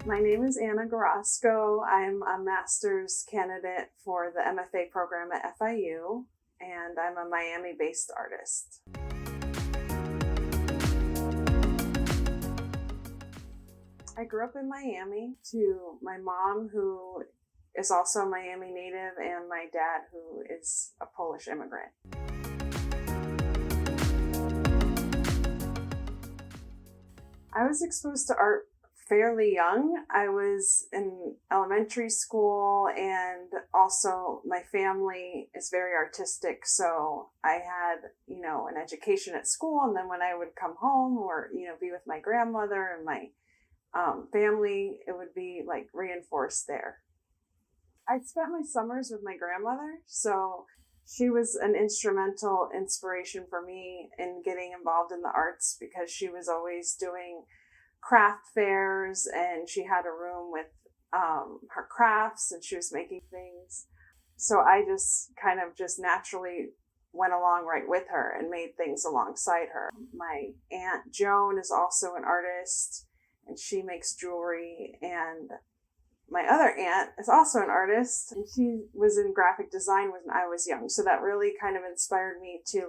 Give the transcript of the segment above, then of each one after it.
My name is Anna Goraczko. I'm a master's candidate for the MFA program at FIU, and I'm a Miami-based artist. I grew up in Miami to my mom, who is also a Miami native, and my dad, who is a Polish immigrant. I was exposed to art fairly young. I was in elementary school, and also my family is very artistic. So I had, an education at school. And then when I would come home or, be with my grandmother and my family, it would be like reinforced there. I spent my summers with my grandmother. So she was an instrumental inspiration for me in getting involved in the arts because she was always doing craft fairs, and she had a room with her crafts, and she was making things. So I just naturally went along right with her and made things alongside her. My aunt Joan is also an artist, and she makes jewelry. And my other aunt is also an artist, and she was in graphic design when I was young. So that really kind of inspired me to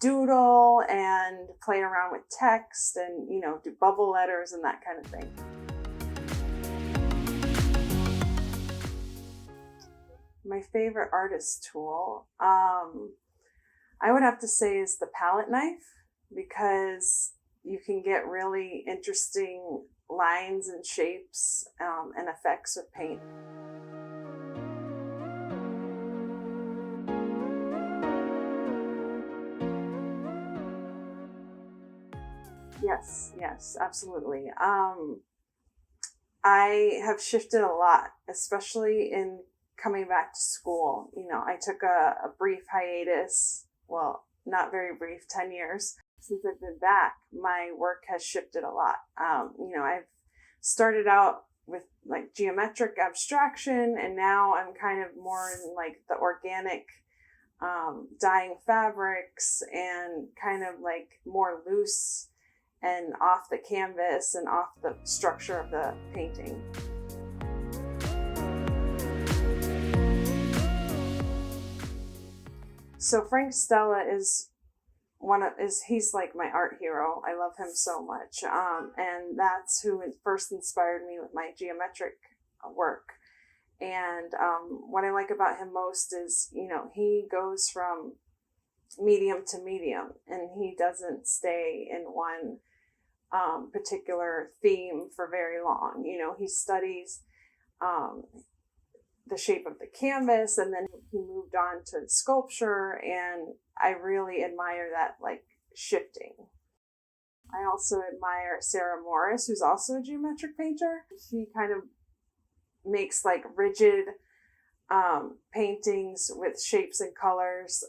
doodle and play around with text and, do bubble letters and that kind of thing. My favorite artist tool, I would have to say, is the palette knife, because you can get really interesting lines and shapes and effects with paint. Yes, absolutely. I have shifted a lot, especially in coming back to school. I took a brief hiatus, well, not very brief, 10 years. Since I've been back, my work has shifted a lot. I've started out with geometric abstraction, and now I'm kind of more in the organic dyeing fabrics and kind of more loose and off the canvas and off the structure of the painting. So Frank Stella he's like my art hero. I love him so much. And that's who first inspired me with my geometric work. And what I like about him most is, he goes from medium to medium, and he doesn't stay in one particular theme for very long. He studies the shape of the canvas, and then he moved on to sculpture, and I really admire that shifting. I also admire Sarah Morris, who's also a geometric painter. She kind of makes rigid paintings with shapes and colors,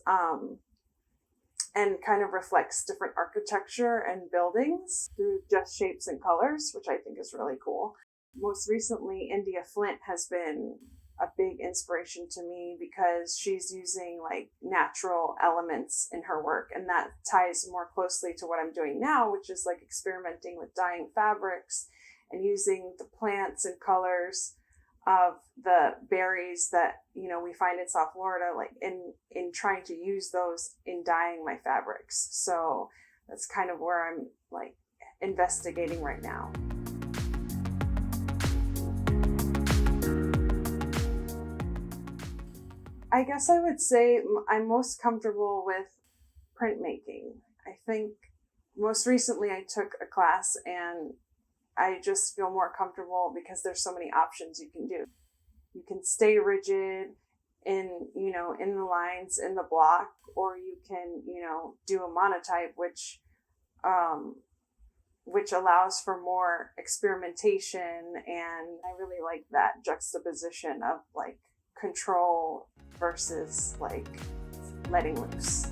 and kind of reflects different architecture and buildings through just shapes and colors, which I think is really cool. Most recently, India Flint has been a big inspiration to me because she's using natural elements in her work, and that ties more closely to what I'm doing now, which is experimenting with dyeing fabrics and using the plants and colors of the berries that we find in South Florida, in trying to use those in dyeing my fabrics. So that's kind of where I'm investigating right now. I guess I would say I'm most comfortable with printmaking. I think most recently I took a class, and I just feel more comfortable because there's so many options you can do. You can stay rigid in the lines in the block, or you can, do a monotype, which allows for more experimentation. And I really like that juxtaposition of control versus letting loose.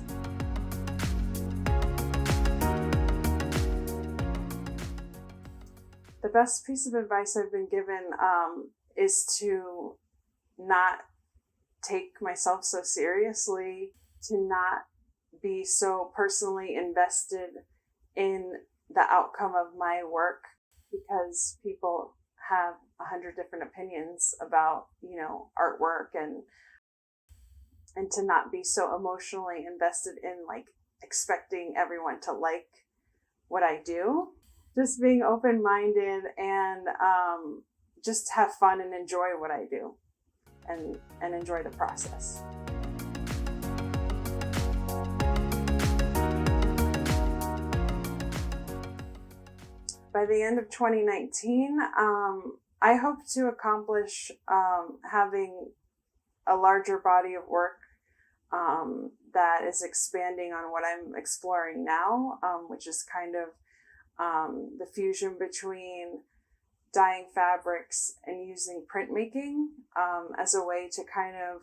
The best piece of advice I've been given is to not take myself so seriously, to not be so personally invested in the outcome of my work, because people have 100 different opinions about, artwork, and to not be so emotionally invested in like expecting everyone to like what I do. Just being open-minded and just have fun and enjoy what I do and enjoy the process. By the end of 2019, I hope to accomplish having a larger body of work that is expanding on what I'm exploring now, which is kind of the fusion between dyeing fabrics and using printmaking as a way to kind of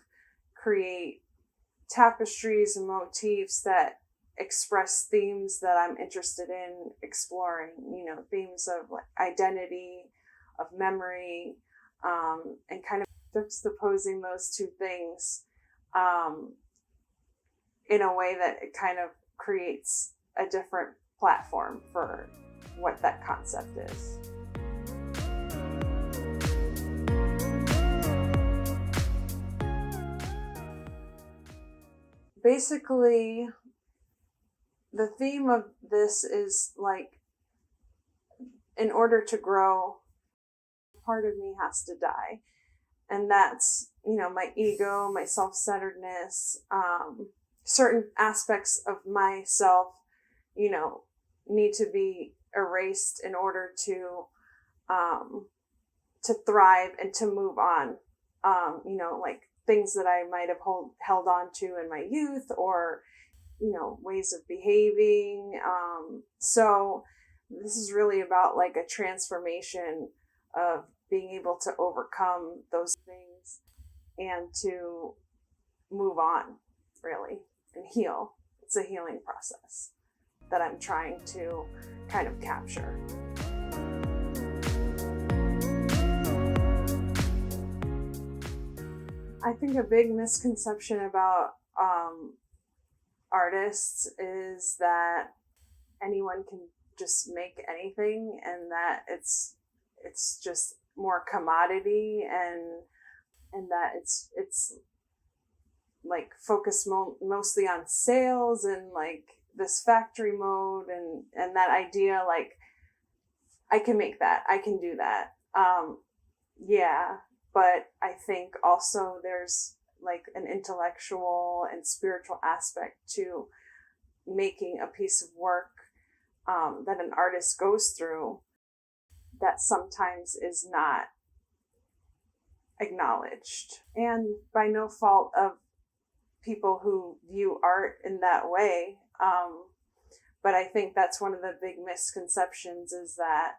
create tapestries and motifs that express themes that I'm interested in exploring, themes of like identity, of memory, and kind of juxtaposing those two things in a way that it kind of creates a different platform for what that concept is. Basically, the theme of this is like, in order to grow, part of me has to die. And that's, my ego, my self-centeredness, certain aspects of myself, need to be erased in order to thrive and to move on. Like things that I might have held on to in my youth, or ways of behaving. So this is really about like a transformation of being able to overcome those things and to move on, really, and heal. It's a healing process that I'm trying to kind of capture. I think a big misconception about artists is that anyone can just make anything, and that it's just more commodity, and that it's like focused mostly on sales and like this factory mode, and that idea like I can make that, I can do that. Yeah, but I think also there's like an intellectual and spiritual aspect to making a piece of work that an artist goes through that sometimes is not acknowledged, and by no fault of people who view art in that way. But I think that's one of the big misconceptions, is that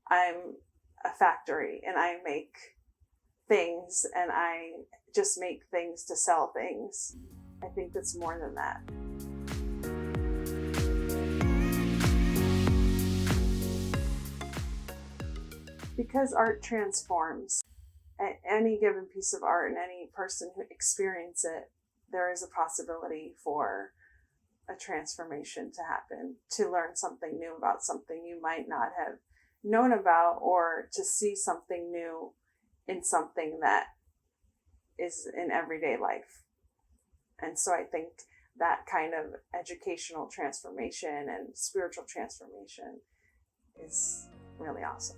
I'm a factory and I make things and I just make things to sell things. I think it's more than that. Because art transforms. At any given piece of art and any person who experiences it, there is a possibility for a transformation to happen, to learn something new about something you might not have known about, or to see something new in something that is in everyday life. And so I think that kind of educational transformation and spiritual transformation is really awesome.